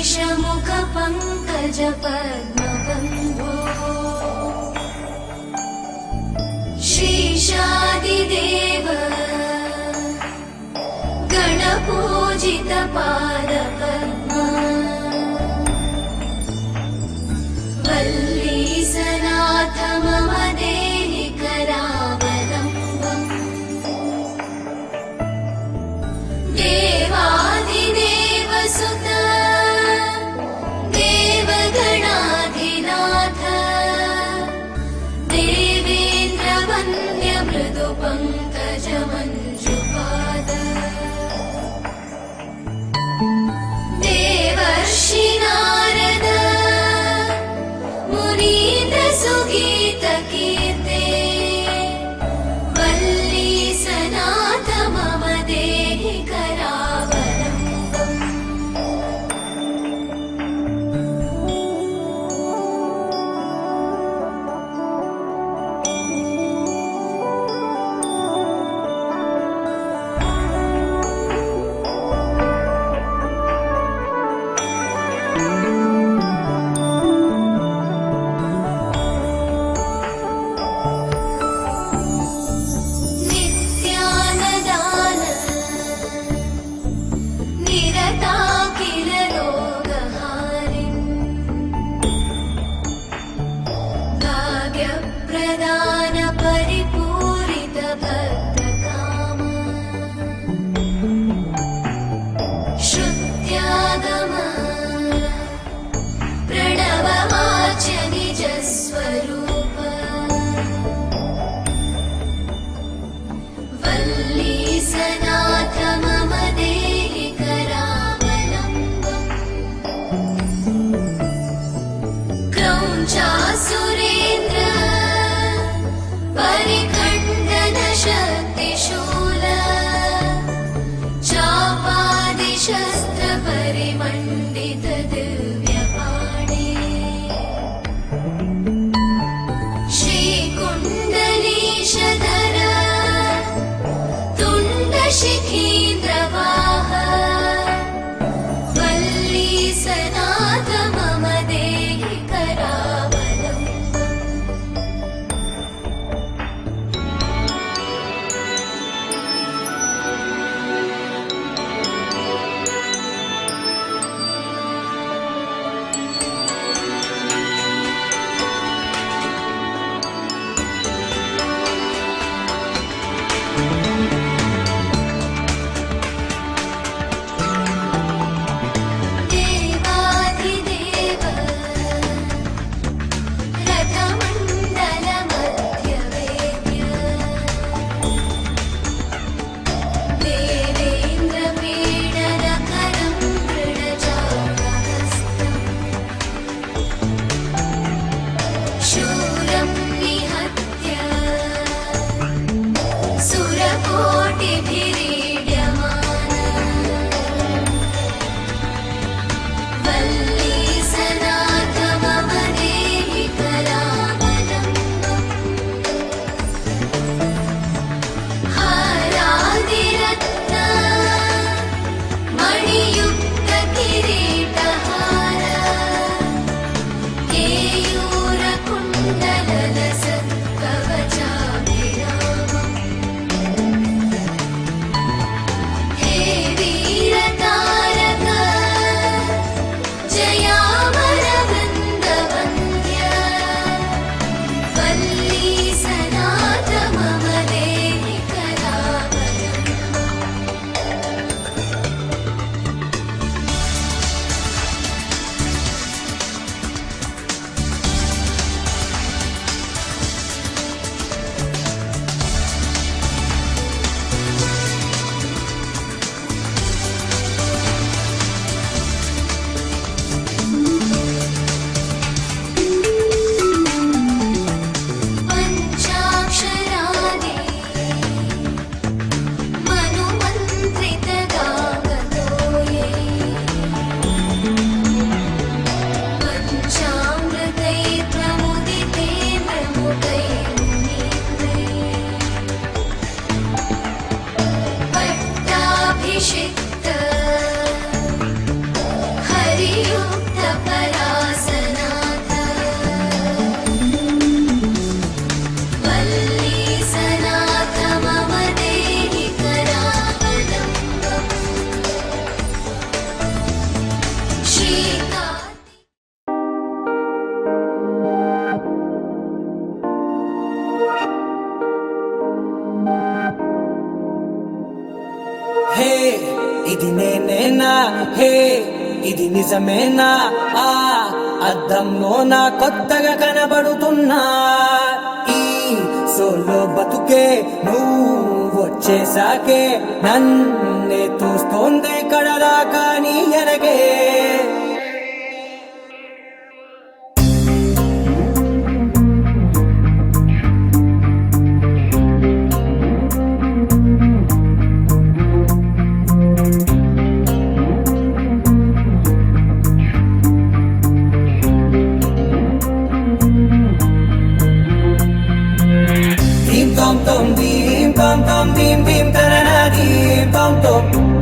पङ्कजपद्मबन्धो श्रीशादिदेव गणपूजितपादपद्मा वल्लीसनाथ मम देहि करावलम्बम् देवादिदेवसुत देवगणाधिनाथ देवेन्द्रवन्द्य मृदुपङ्कजमञ्जुपाद శ్రీకా హే ఇది నేనేనా హే ఇది నిజమేనా ఆ అద్దంలో నా కొత్తగా కనబడుతున్నా ఈ సోలో బతుకే నువ్వు వచ్చేసాకే నన్నే తోస్తోందే కడదాకా నీ ఎనగే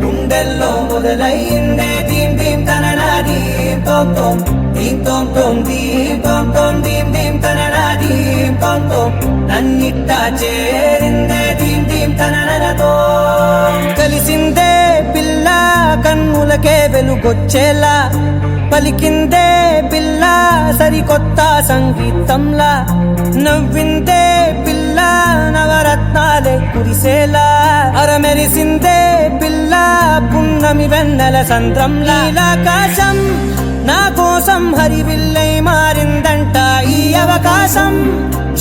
గుండెల్లో మొదలైందే దీం దీం తననా దీం తోం తోం దీం తోం తోం దీం తోం తోం దీం దీం తననా దీం తోం తోం నన్నిట్టా చేరిందే దీం దీం తననతో కలిసిందే పిల్ల కన్నులకే వెలుగొచ్చేలా పలికిందే పిల్ల సరికొత్త సంగీతంలా నవ్విందే పిల్ల నవరత్నాలే కురిసేలా అరమెరిసిందే పిల్ల పున్నమి వెన్నెల సంద్రంలా ఆకాశం నా కోసం హరివిల్లై మారిందంట ఈ అవకాశం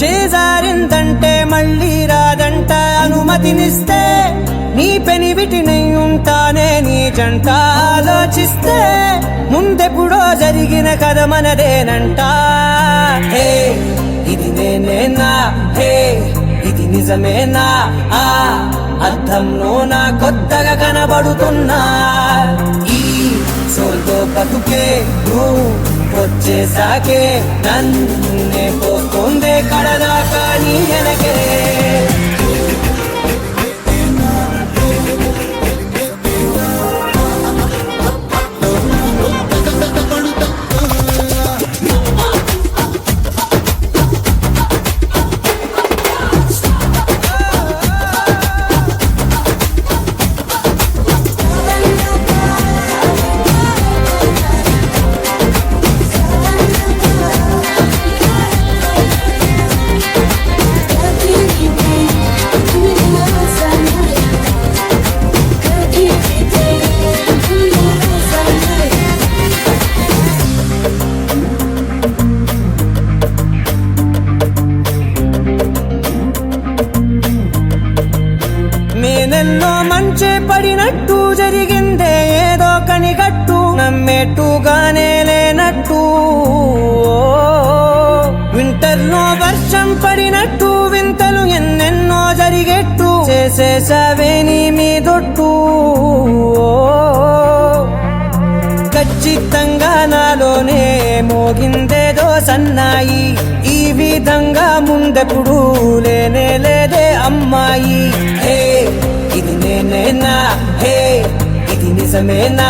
చేజారిందంటే మళ్ళీ రాదంట అనుమతినిస్తే నీ పెనివిటినై ఉంటానే నీ జంట ఆలోచిస్తే ముందెప్పుడో జరిగిన కథ మనదేనంట హే ఇది నేనేనా హే ఇది నిజమేనా ఆ అర్థంలో నా కొత్తగా కనబడుతున్నా ఈ సోల్తో బతుకే నువ్వు వచ్చేసాకే నన్నే పోతుందే కడదాకా నీ వెనకే నేనెన్నో మంచే పడినట్టు జరిగిందే ఏదో కనిగట్టు నమ్మేట్టుగానే లేనట్టు వింటర్లో వర్షం పడినట్టు వింతలు ఎన్నెన్నో జరిగేట్టు చేసేసావే నీ మీదొట్టు ఖచ్చితంగా నాలోనే మోగిందేదో సన్నాయి ఈ విధంగా ముందెప్పుడు లేనే లేదే అమ్మాయి హే ఇది నేనేనా హే ఇది నిజమేనా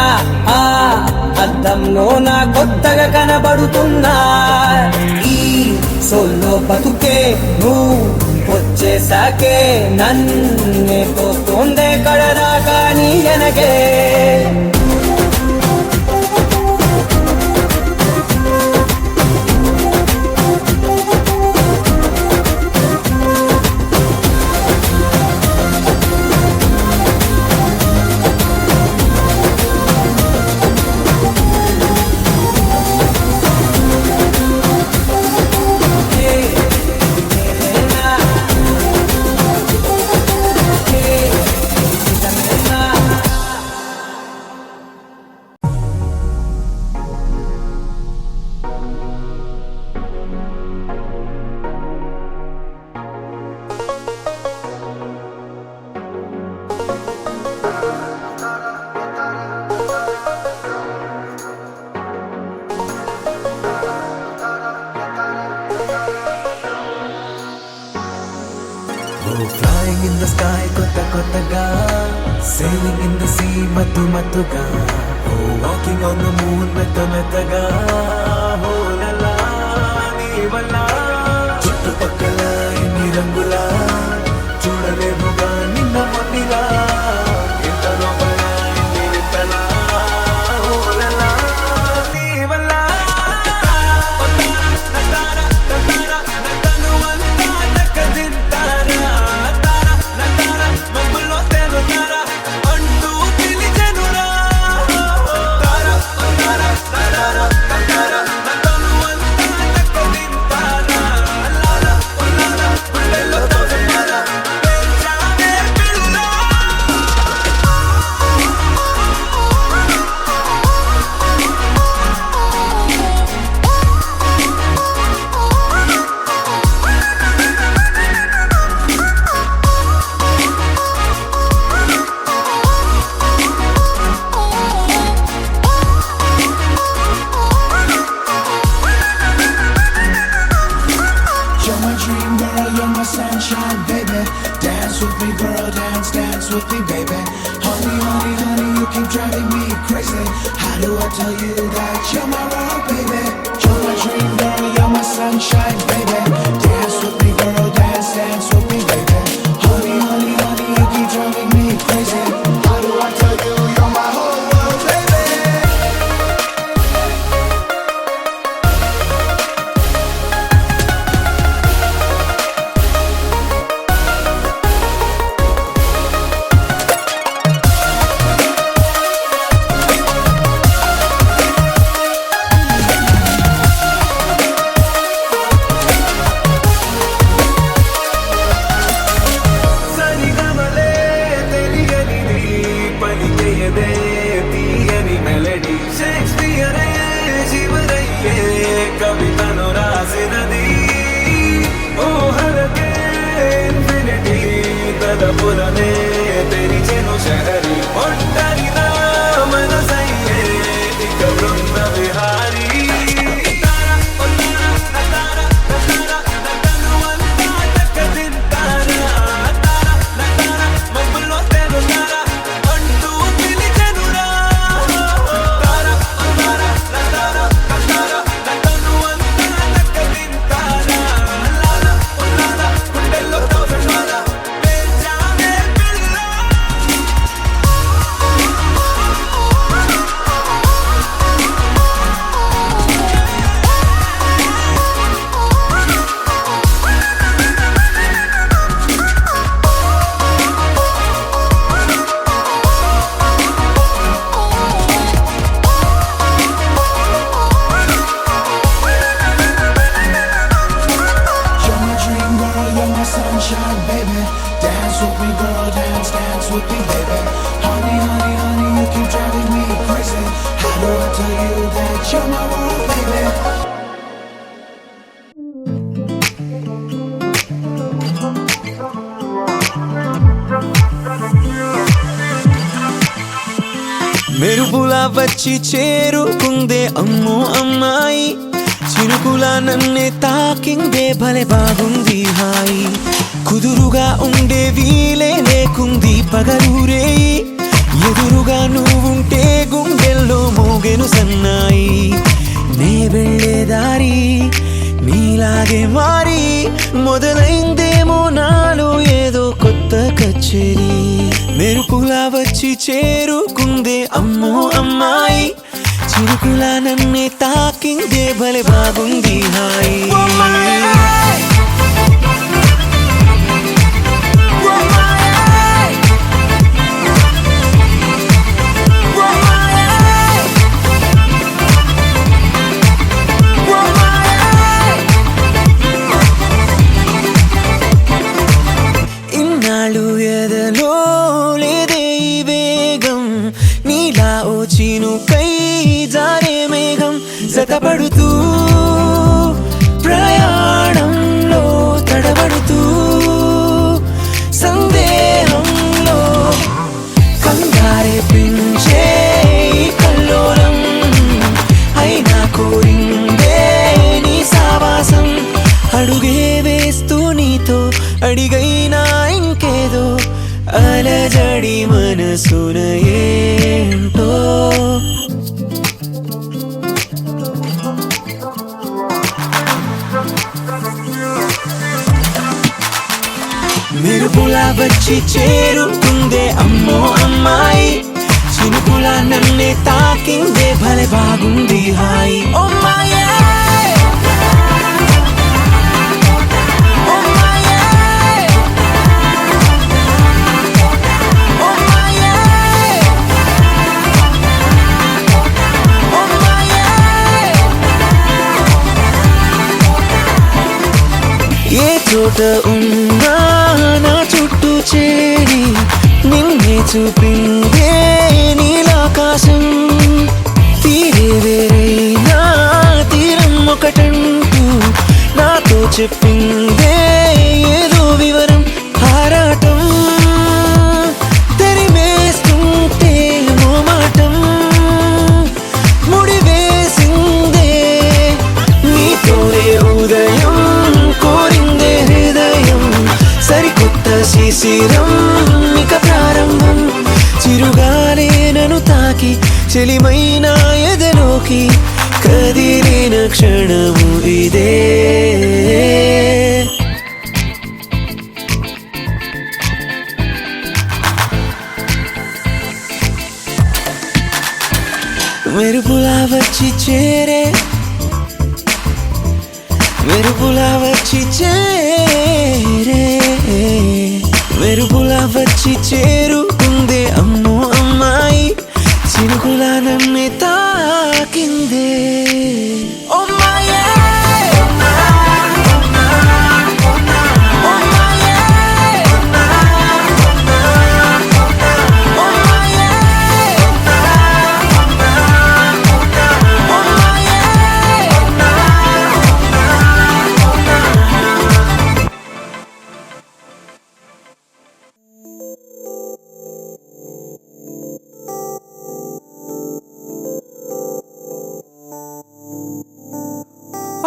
ఆ అద్దంలో నా కొత్తగా కనబడుతున్నా ఈ సోల్లో బతుకే నువ్వు వచ్చేసాకే నన్నే తోస్తోందే కడదాకా నీ వెనకే Flying in the sky, kotta kottaga. Sailing in the sea, matu matuga. Oh, walking on the moon, metta mettaga. Oh la la, nee valla. Chuttu pakkala inni rangula. Chudalevuga ninna monnila. Inta lopala inni vittala. Oh la la. tell you that you're my world, baby. You're my dream girl, you're my sunshine, baby. Dance with me, girl, dance, dance with me, baby. Honey, honey, honey, you keep driving me crazy. How do I tell you you're my whole world, baby? సరిగమలే తెలియనిది పలికేయదే తీయని melody షేక్స్పియరే జీవరయ్యే కవితను రాసినది ఊహలకే infinity తలపులనే తెరిచెను శహరి ఒంటరి నా మనసయ్యే ఇక బృంద Vihari sunshine, baby. Dance with me, girl, dance, dance with me, baby. Honey, honey, honey, you keep driving me crazy. How do I tell you that you're my world, baby? మెరుపులా వచ్చి చేరుకుందే అమ్మో అమ్మాయి చినుకులా నన్నే తాకిందే భలే బాగుంది హాయి కుదురుగా ఉండే వీలే లేకుంది పగలూరే ఎదురుగా నువ్వుంటే గుండెల్లో మోగెను సన్నాయి నే వెళ్ళే దారి నీలాగే మారి మొదలైందేమో నాలో ఏదో కొత్త కచేరీ మెరుపులా వచ్చి చేరుకుందే అమ్మో అమ్మాయి చిరుకులా నన్నే తాకిందే భలే బాగుంది హాయి ఇన్నాళ్ళు ఎదలో లేదే ఈ వేగం నీలా ఓ చినుకై జారే మేఘం జతపడుతూ ప్రయాణంలో తడబడుతూ సందేహంలో కంగారే పెంచే కల్లోలం అయినా కోరిందే నీ సావాసం అడుగే వేస్తూ నీతో అడిగైనా ఇంకేదో అలజడి మనసున ఏంటో మెరుపులా వచ్చి చేరుకుందే అమ్మో అమ్మాయి చినుకులా నన్నే తాకిందే భలే బాగుంది హాయి ఓ మాయే ఏ చోట ఉన్నా నా చుట్టూ చేరి నిన్నే చూపిందే నీలాకాశం తీరే వేరైనా తీరం ఒకటంటూ నాతో చెప్పిందే ఏదో వివరం హారాటం తెరిమేస్తుంటే మోమాటం ముడివేసిందే నీతోనే ఉదయం కోరిందే హృదయం సరికొత్త శిశిరం ఇక ప్రారంభం చిరుగాలే నన్ను తాకి చెలిమైన ఎదలోకి కదిలిన క్షణము ఇదే. మెరుపులా వచ్చి చేరే, మెరుపులా వచ్చి చేరే, మెరుపులా వచ్చి చేరుకుందే అమ్మో అమ్మాయి, చినుకులా నన్ను తాకిందే.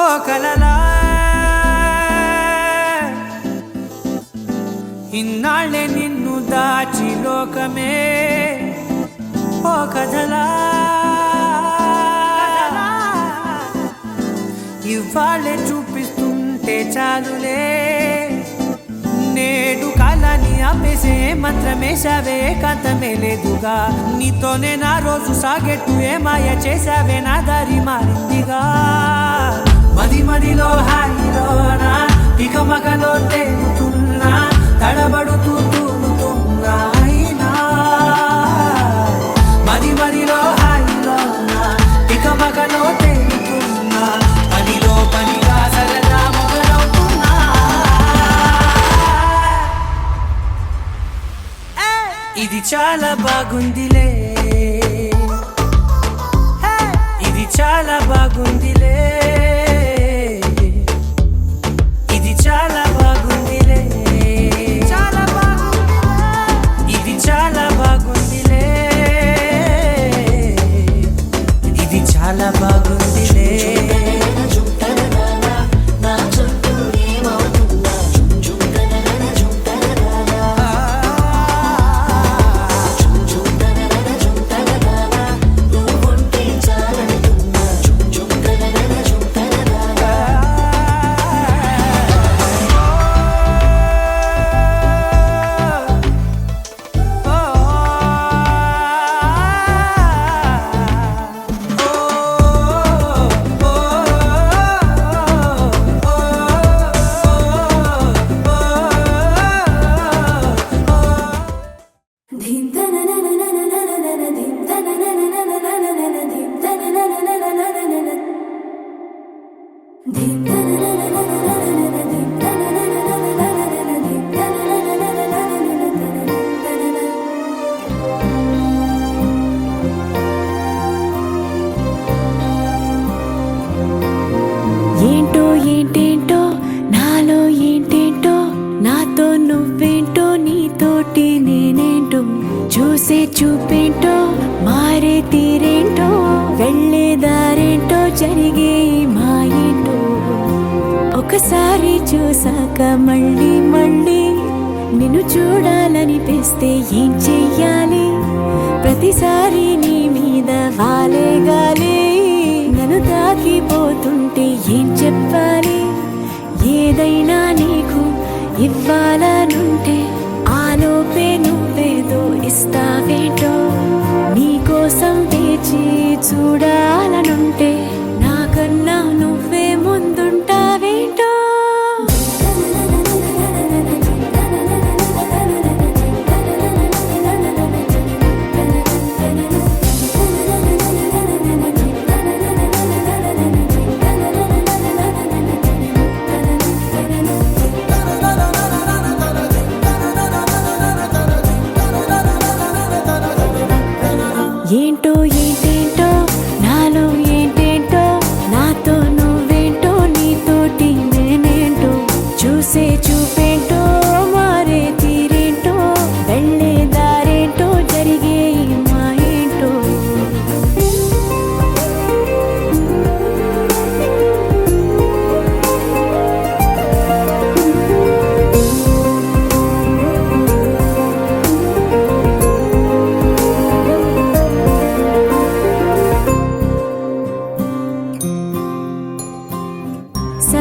ఓ కలలా ఇన్నాళ్ళే నిన్ను దాచి లోకమే, ఓ కథలా ఇవాళ్ళే చూపిస్తుంటే చాలులే. నేడు కాలాన్ని ఆపేసే మంత్రమేశావే, కాంతమే లేదుగా. నీతోనే నా రోజు సాగెట్టు ఏ మాయ చేశావే, నా దారి మారిందిగా. మది మదిలో హాయిలోనా ఇక మగలో తేలుతున్నా, తడబడుతూ తూలుతున్నా అయినా. మది మదిలో హాయిలోనా ఇక మగలో తేలుతున్నా, పనిలో పనిగా సరదా మొదలవుతున్నా. ఇది చాలా బాగుందిలే, ఇది చాలా బాగుందిలే, ఇది చాలా బాగుందిలే, చాలా బాగుందిలే, ఇది చాలా బాగుందిలే, ఇది చాలా బాగుందిలే. ఏంటో ఏంటేంటో నాలో ఏంటేంటో, నాతో నువ్వేంటో నీతోటి నేనేంటో, చూసే చూపేంటో మారే తీరేంటో, వెళ్ళే దారేంటో జరిగే మాయేంటో. ఒకసారి చూసాక మళ్ళీ మళ్ళీ నిన్ను చూడాలనిపిస్తే ఏం చెయ్యాలి, ప్రతిసారి నీ మీద వాలే గాలి, నన్ను తాకిపోతుంటే ఏం చెప్పాలి. ఏదైనా నీకు ఇవ్వాలనుంటే ఆలోపే నువ్వేదో ఇస్తావేంటో, నీకోసం వేచి చూడాలనుంటే నాకన్నా నువ్వే ముందుంటావేంటో. ఏంటో ఏంటేంటో నాలో ఏంటేంటో,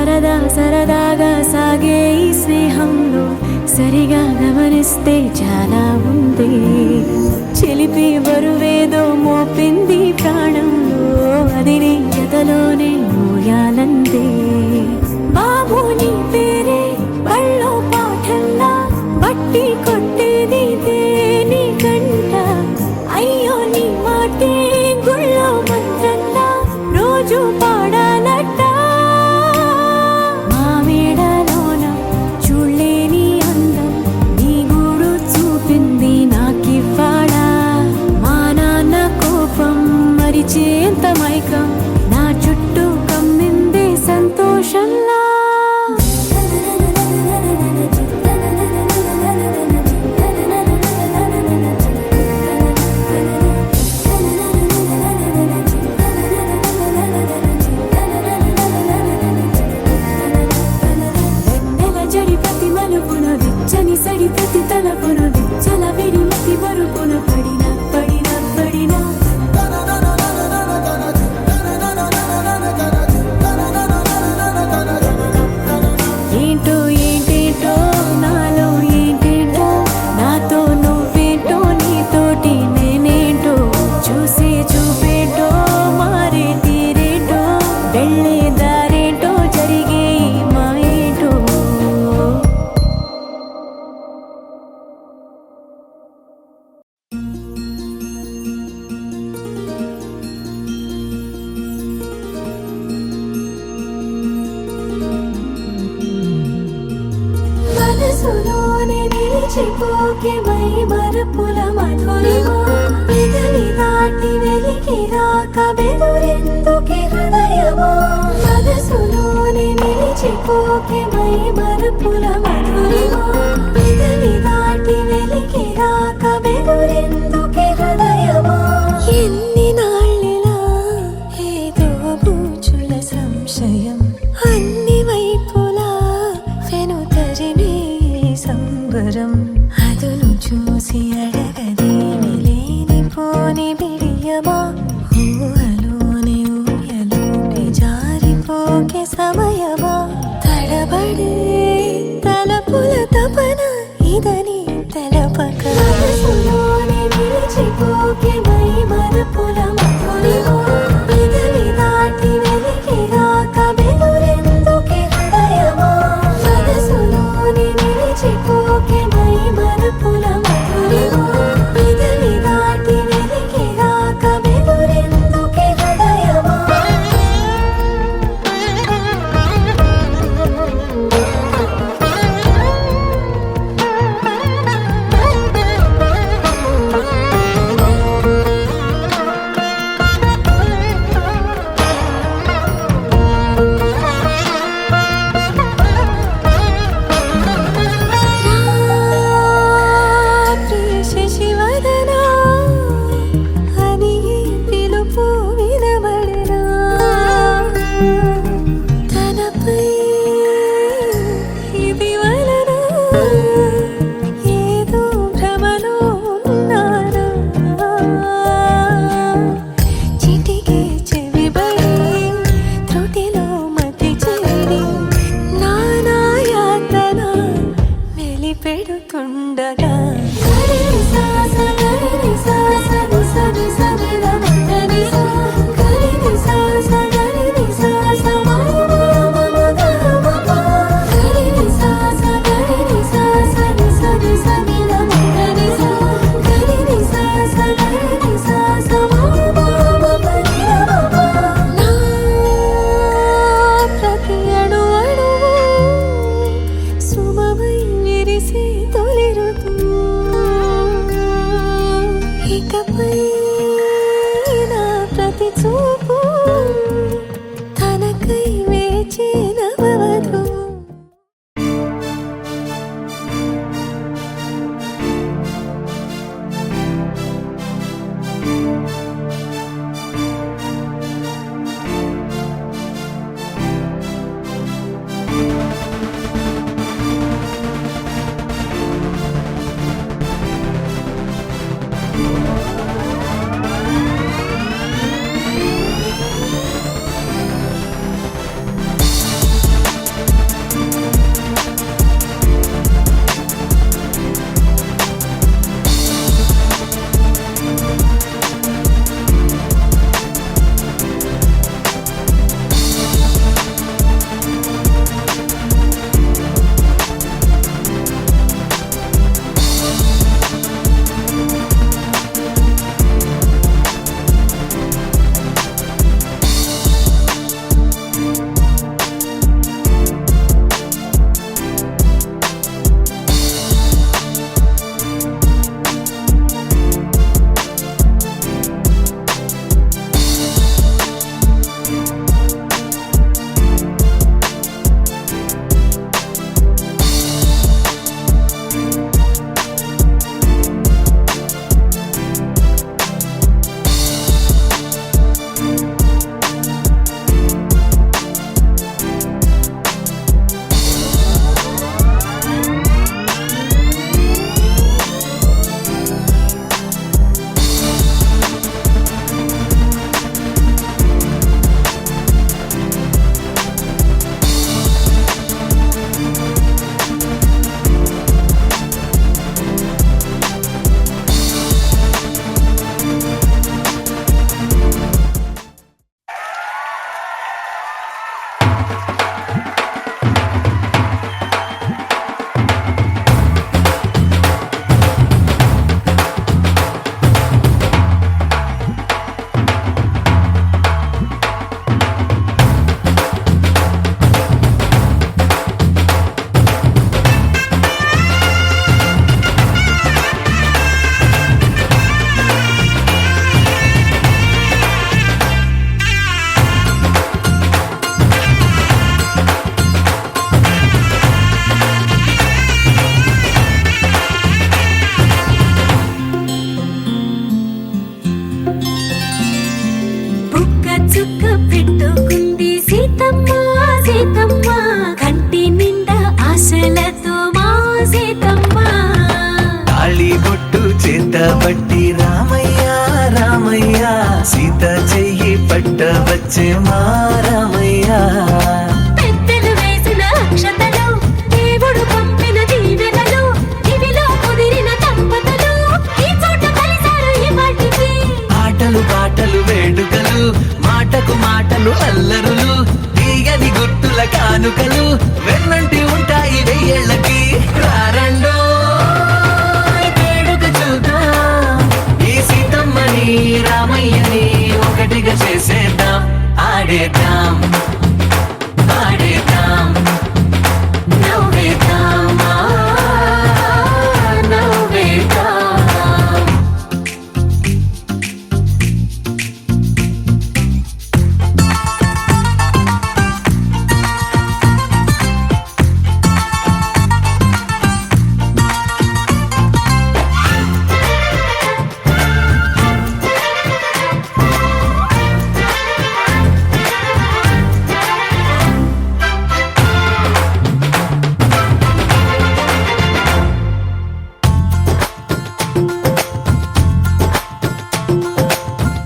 సరదా సరదాగా సాగే ఈ స్నేహంలో సరిగా గమనిస్తే చాలా ఉంది. చిలిపి బరువేదో మోపింది ప్రాణంలో, అది నీ జతలోనే మోయాలందే. బాబు నీ పేరే బళ్ళో పాఠంలా, బట్టి కొట్టేది నీ కంట. అయ్యో నీ మాటే గుళ్ళో మంత్రంలా రోజు పాడాలట. మా మేడలోన చూడలేని అందం నీ గూడు చూపింది నాకివ్వాడా. మా నాన్న కోపం మరిచేంత మైకం నా చుట్టూ కమ్మిందే సంతోషంలా. వెన్నెల జడి ప్రతి మలుపున విచ్చని సడి ప్రతి తలపున విచ్చల విడిమతి మరుపున పడిన పడిన పడిన. ఏంటో ఏంటేంటో నాలో ఏంటేంటో, నాతో నువ్వేంటో నీతోటి నేనేంటో. చూసే చూపేంటో మారే తీరేంటో, వెళ్ళే దారేంటో జరిగే ఈ మాయేంటో. మనసులోనే నిలిచిపోకే మై మరపుల మధురిమా. పెదవి దాటి వెలికి రాక బెదురెందుకే హృదయమా. మనసులోనే నిలిచిపోకే మై మరపుల మధురిమా. పెదవి దాటి వెలికి రాక బెదురెందుకే హృదయమా. ఎన్ని నాళ్ళిలా ఏదో బూచుల సంశయం, అన్ని వైపులా వెనుతరినే సంబరం. అదును చూసి అడగదేమి లేనిపోని బిడియమా. ఊహలోని ఊయలోకి జారిపోకే సమయమా. తడబడే తలపుల తపన ఇదని తెలపక. మనసులోనే నిలిచిపోకే మై మరపుల మధురిమా. పెదవి దాటి వెలికి రాక బెదురెందుకే హృదయమా. మనసులోనే నిలిచిపోకే మై మరపుల మధురిమా. పెదవి దాటి వెలికి రాక బెదురెందుకే హృదయమా. సీతమ్మ సీతమ్మ కంటి నిండా ఆశలతో మా సీతమ్మ తాళి బొట్టు చేత బట్టి రామయ్య రామయ్య సీత చెయ్యి పట్ట వచ్చే మా రామయ్య పెద్దలు వేసిన అక్షతలు దేవుడు పంపిన దీవెనలు ఇవిలో కుదిరిన దంపతులు ఈ చోట కలిసారు ఈ వాటికి ఆటలు పాటలు వేడుకలు మాటకు మాటలు అల్లరులు తీయని గుర్తుల కానుకలు వెన్నంటి ఉంటాయి వెయ్యేళ్ళకి రారండో వేడుక చూద్దాం ఈ సీతమ్మని రామయ్యని ఒకటిగా చేసేద్దాం ఆడేద్దాం ఆడేద్దాం నవ్వేద్దాం నవ్వేద్దాం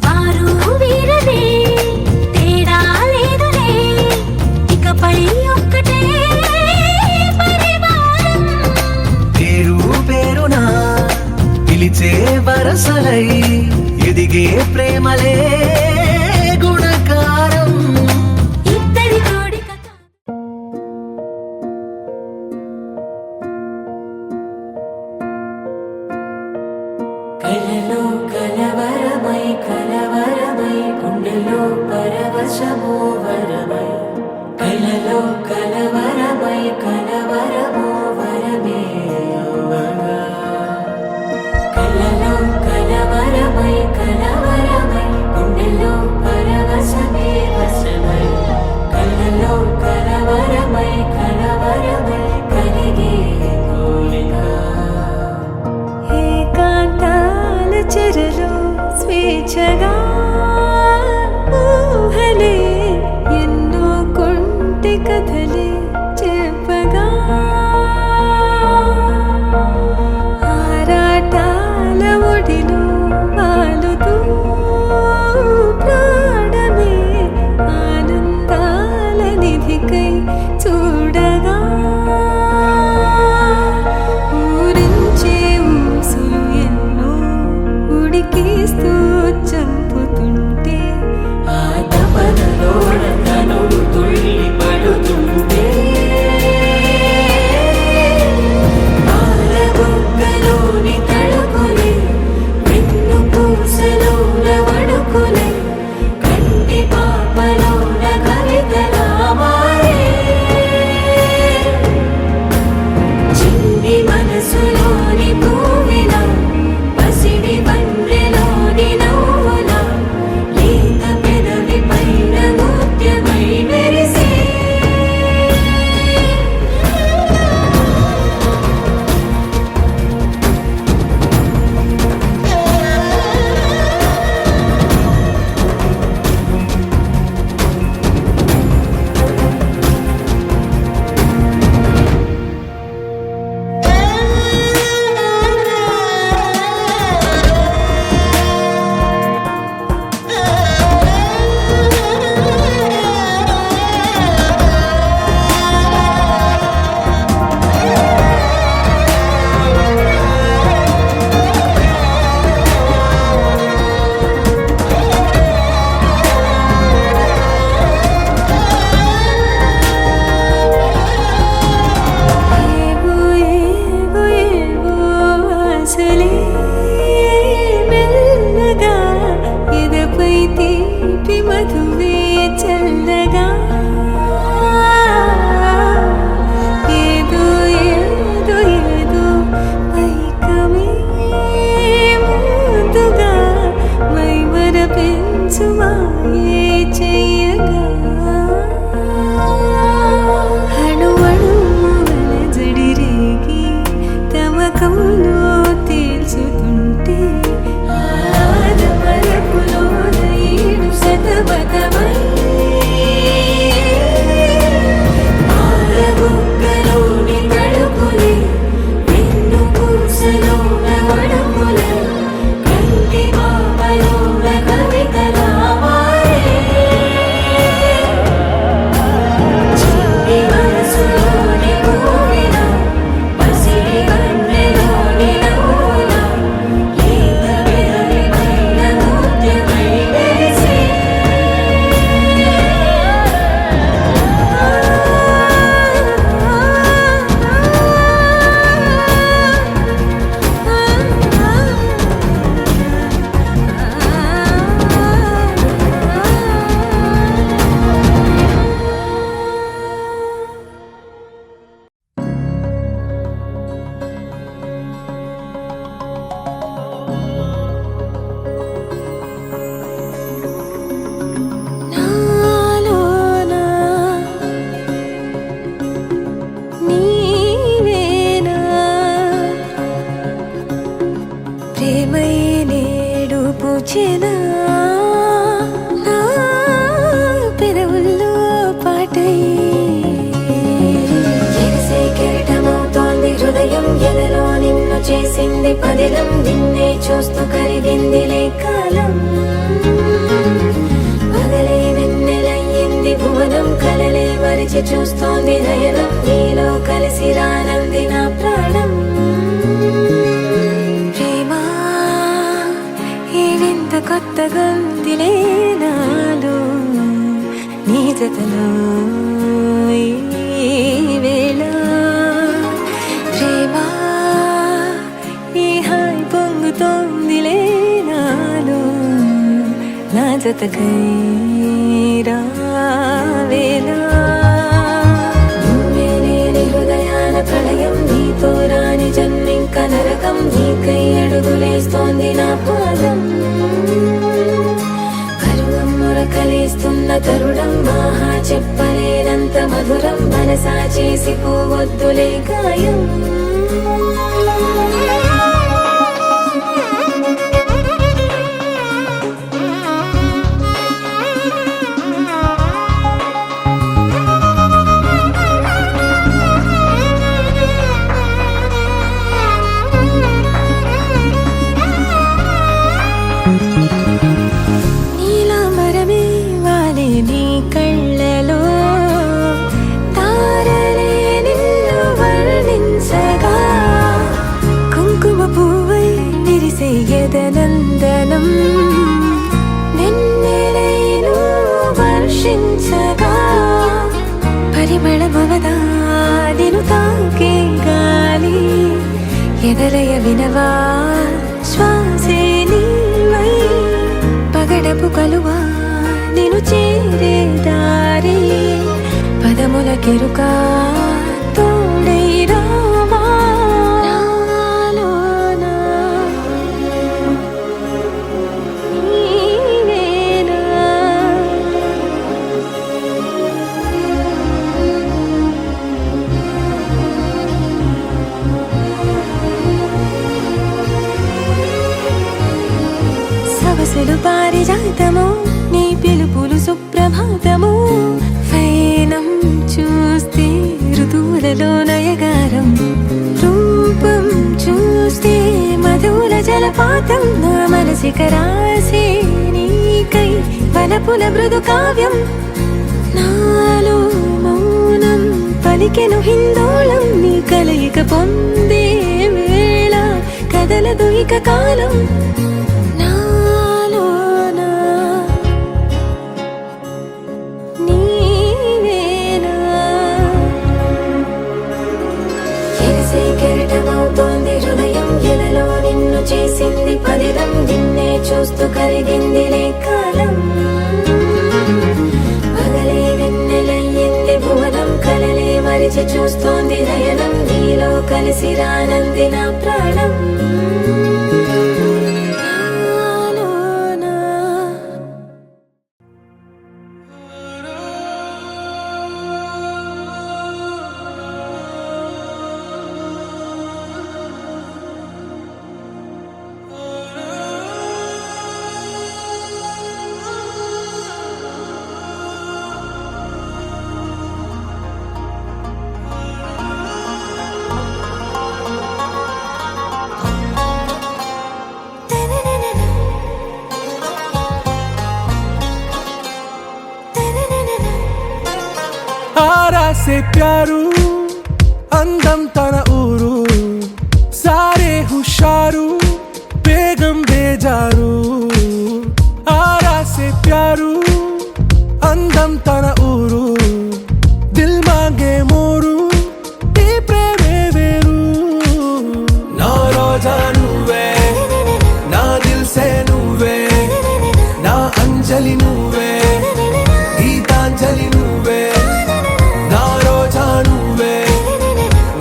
వారు వీరనే తేడా లేదులే ఇకపై ఒక్కటే పరివారం పేరు పేరునా పిలిచే వరసలై ఎదిగే ప్రేమలే గుణకారం ఇద్దరి కోడిక కలలో కలవరమై గుండెలో పరవశమో వరమై కలలో కలవరమో వరమే యువగా కలలో కలవరమై గుండెలో పరవశమే వశమై కలలో కలవరమై కలిగే కోరిక ఏకాంతాల చెరలో స్వేచ్ఛగా ఊహలే ఎన్నో కొంటె కథలే చేసింది పదిలం నిన్నే చూస్తూ కరిగిందిలే కాలం పగలే వెన్నెలయ్యింది భువనం కలలే మరిచి చూస్తోంది నయనం నీలో కలిసి రానంది నా ప్రాణం ప్రేమా ఈ వింత కొత్తగా ఉందిలే నాలో నీ జతలో ఈ వేళ ప్రేమ ఈ హాయి పొంగుతోందిలే నాలో నా జతకై రావేళ నువ్వే లేని హృదయాల ప్రళయం నీతో రాని జన్మింక నరకం నీకై అడుగులేస్తోంది నా పాదం కలిస్తున్న తరుణం మహా చెప్పలేనంత మధురం మనసా చేసి పోవద్దులే గాయం నందనం వెన్నెలైను వర్షించగా పరిమళమవదా నిను తాకే గాలి ఎదలయ వినవా శ్వాసే నీవై పగడపు కలువా నిను చేరే దారి పదముల కెరుకా తోడై రావా సవసులు పారిజాతము నీ పిలుపులు సుప్రభాతము ఫైనం చూస్తే ఋతువులలో నయగారం రూపం చూస్తే మధుర జలపాతం నా మనసిక రాసే నీకై వనపుల మృదు కావ్యం నాలో మౌనం పలికెను హిందోళం నీ కలయిక పొందే వేళ కదలదు ఇక కాలం హృదయం ఎదలో నిన్ను చేసింది పదిలం నిన్నే చూస్తూ కరిగిందిలే కాలం పగలే వెన్నెలయ్యింది భువనం కలలే మరిచి చూస్తోంది నయనం నీలో కలిసి రానంది నా ప్రాణం से प्यारू అందం తన ఊరు సారే హుషారు బేగం బేజారు ఆరా సే ప్యారు అందం తన ఊరు దిల్ మాంగే మోరు ఈ ప్రేమే వేరు నా రోజా నువ్వే నా దిల్ సే నువ్వే నా అంజలి నువ్వే గీతాంజలి నువ్వే నా రోజా నువ్వే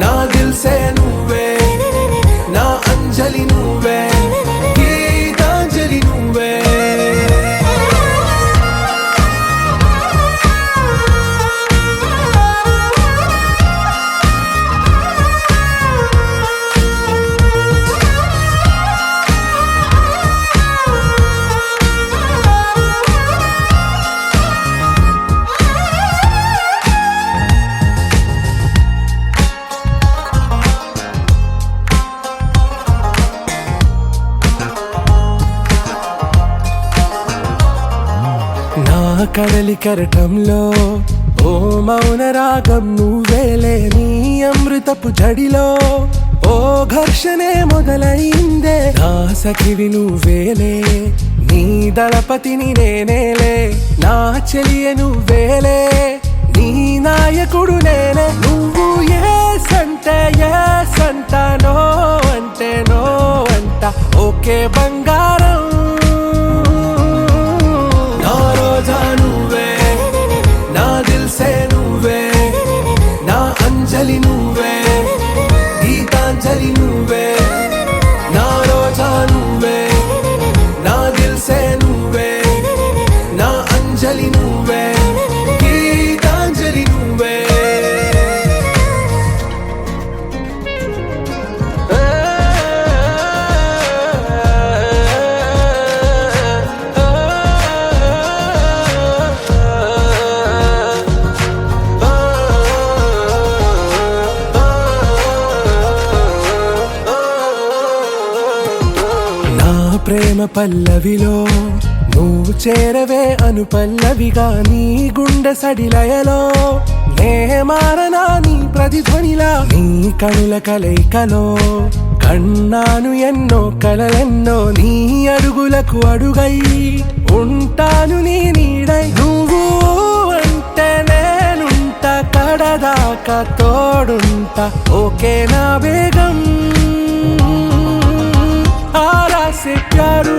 నా దిల్ సే నువ్వే నా అంజలి నువ్వే గీతాంజలి నువ్వే కడలి కెరటంలో ఓ మౌన రాగం నువ్వేలే నీ అమృతపు జడిలో ఓ ఘర్షణే మొదలైందే నా సఖివి నువ్వేలే నీ దళపతిని నేనేలే నా చెలియ నువ్వేలే నీ నాయకుడు నేనే నువ్వు ఏ సంట నో అంటే నో అంట ఓకే బంగారం నా రోజా నువ్వే నా దిల్సే నువ్వే నా అంజలి నువ్వే గీతాంజలి నువ్వే నా రోజా నువ్వే నా దిల్సే నువ్వే నా అంజలి నువ్వే గీతాంజలి నువ్వే నా ప్రేమ పల్లవిలో నువ్వు చేరవే అను పల్లవిగా నీ గుండె సడిలయలో నే మారనా నీ ప్రతిధ్వనిలా నీ కనుల కలయికలో కన్నాను ఎన్నో కలలెన్నో నీ అడుగులకు అడుగై ఉంటాను నీ నీడై నువ్వు అంటే నేనుంట కడదాకా తోడుంటా ఓకే నా బేగం आरा से प्यारू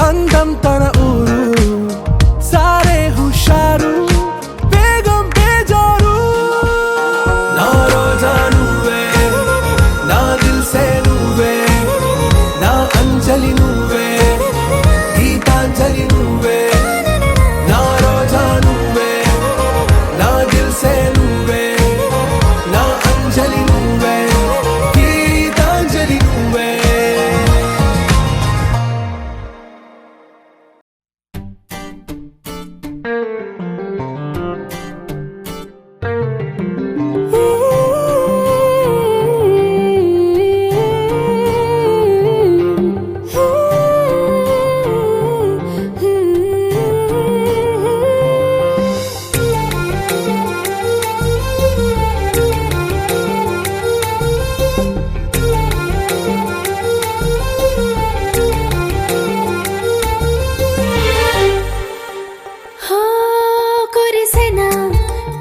అందం తన ఊరు సారే హుషారు బేగం బేజారు నా రోజా నువ్వే నా దిల్సే నువ్వే నా అంజలి నువ్వే గీతాంజలి నువ్వే నా రోజా నువ్వే నా దిల్సే నువ్వే నా అంజలి నువ్వే గీతాంజలి నువ్వే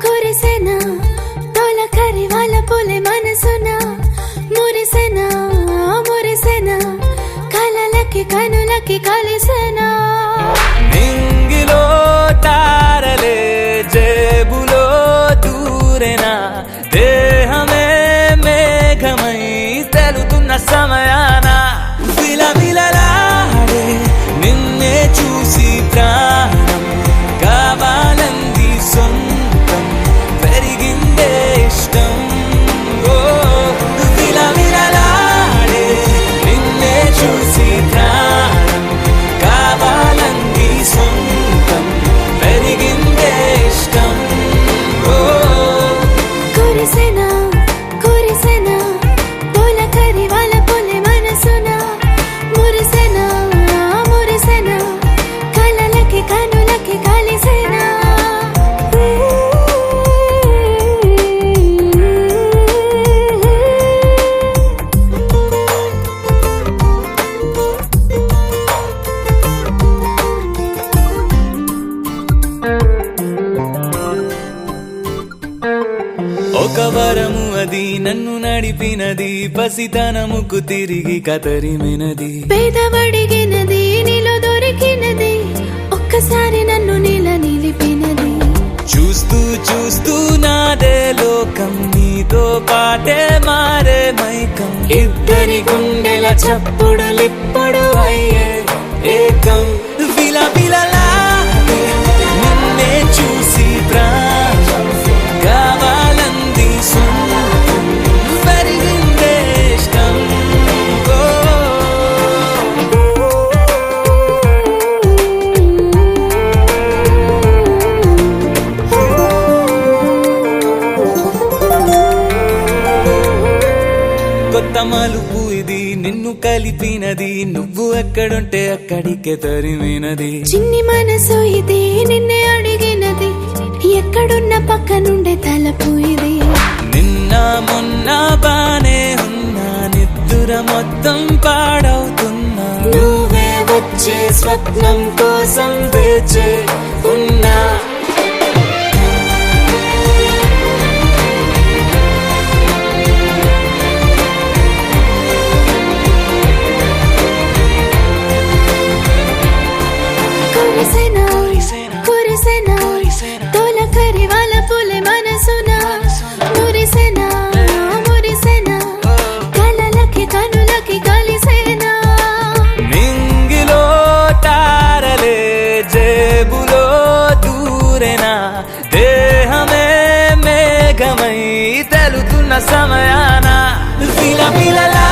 కురిసెనా తొలకరి వాళ్ళ పులి మనసునా మురిసెనా కలలకి కనులకి కలిసెనా నింగిలో తారలే జేబులో దూరేనా దేహమే మేఘమై తెలుతున్న సమయాన విలవిలలాడే నిన్నే చూసి ప్రాణం కావాలంది సొంతం పెరిగిందే ఇష్టం ఓ విలవిలలాడే నిన్నే చూసి ప్రాణం కావాలంది సొంతం పెరిగిందే ఇష్టం ఓ కురిసెనా తొలకరి వాళ్ళ పులి మనసునా మురిసెనా కలలకి కనులకి కలిసెనా ఒక వరము అది నన్ను నడిపినది పసితనముకు తిరిగి కతరిమినది పేదవడిగినది నీలో దొరికినది ఒక్కసారి నన్ను నిలిపినది చూస్తూ చూస్తూ నాదే లోకం నీతో పాటే మారే మైకం ఇద్దరి గుండెల చప్పుడులిప్పుడు అయ్యే ఏకం విలవిలలాడే నిన్నే చూసి ప్రాణం కావాలంది సొంతం పెరిగిందే ఇష్టం ఓ కొత్త మలుపు ఇది నిన్ను కలిపినది నువ్వు ఎక్కడుంటే అక్కడికే తరిమినది చిన్ని మనసు ఇది నిన్నే అడిగినది ఎక్కడున్న పక్క నుండే తలపు ఇది నిన్న మొన్న బానే ఉన్నా నిద్దుర మొత్తం పాడవుతున్నా నువ్వే వచ్చే స్వప్నం కోసం వేచే ఉన్నా కురిసెనా తోలకరి వాళ్ళ పులి మనసునా మురిసెనా కళ్ళలకి కనులకి కలిసేనా మింగిలో తారలే జేబులో దూరేనా దేహమే మేఘమై తెలుతున్న సమయాన పిల పిలలా